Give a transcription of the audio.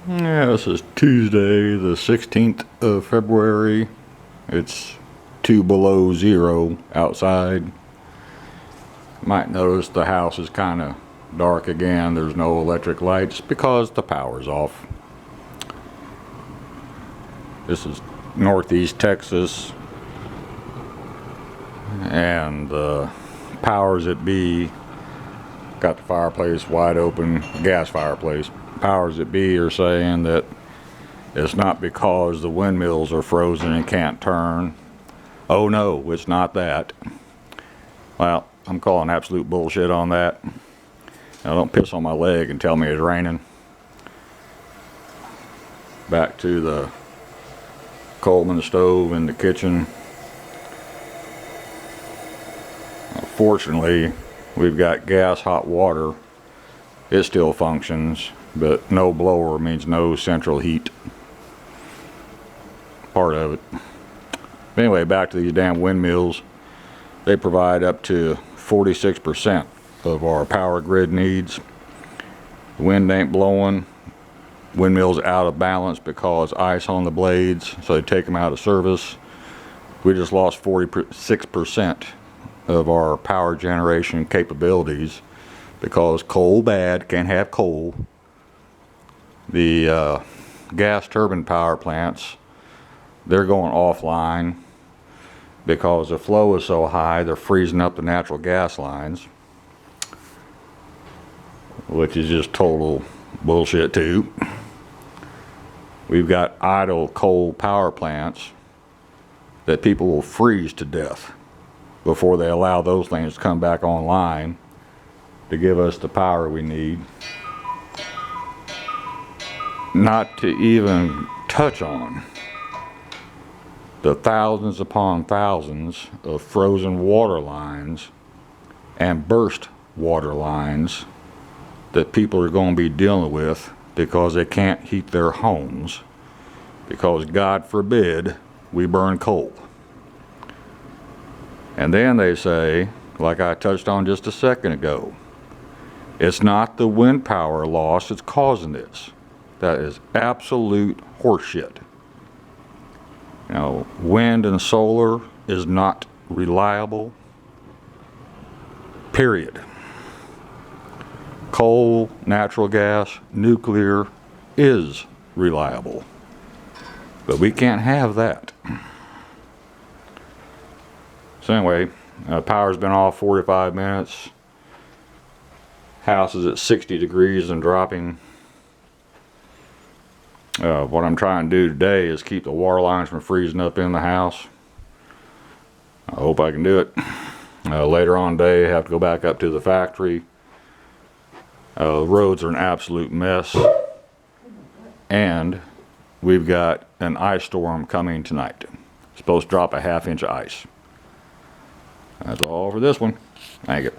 Yeah, this is Tuesday, the 16th of February. It's 2 below zero outside. Might notice the house is kind of dark again. There's no electric lights because the power's off. This is northeast Texas, and the powers that be got the fireplace wide open, gas fireplace. Powers that be are saying that it's not because the windmills are frozen and can't turn. Oh no, it's not that. Well, I'm calling absolute bullshit on that. Now don't piss on my leg and tell me it's raining. Back to the Coleman stove in the kitchen. Fortunately, we've got gas hot water. It still functions, but no blower means no central heat. Part of it. But anyway, back to these damn windmills. They provide up to 46% of our power grid needs. The wind ain't blowing. Windmills out of balance because ice on the blades, so they take them out of service. We just lost 46% of our power generation capabilities because coal bad, can't have coal. The gas turbine power plants, they're going offline because the flow is so high, they're freezing up the natural gas lines, which is just total bullshit too. We've got idle coal power plants that people will freeze to death before they allow those things to come back online to give us the power we need. Not to even touch on the thousands upon thousands of frozen water lines and burst water lines that people are going to be dealing with because they can't heat their homes because, God forbid, we burn coal. And then they say, like I touched on just a second ago, it's not the wind power loss that's causing this. That is absolute horseshit. Now, wind and solar is not reliable, period. Coal, natural gas, nuclear is reliable. But we can't have that. So anyway, power's been off 45 minutes. House is at 60 degrees and dropping. What I'm trying to do today is keep the water lines from freezing up in the house. I hope I can do it. Later on today, I have to go back up to the factory. The roads are an absolute mess. And we've got an ice storm coming tonight. It's supposed to drop a half inch of ice. That's all for this one. Thank you.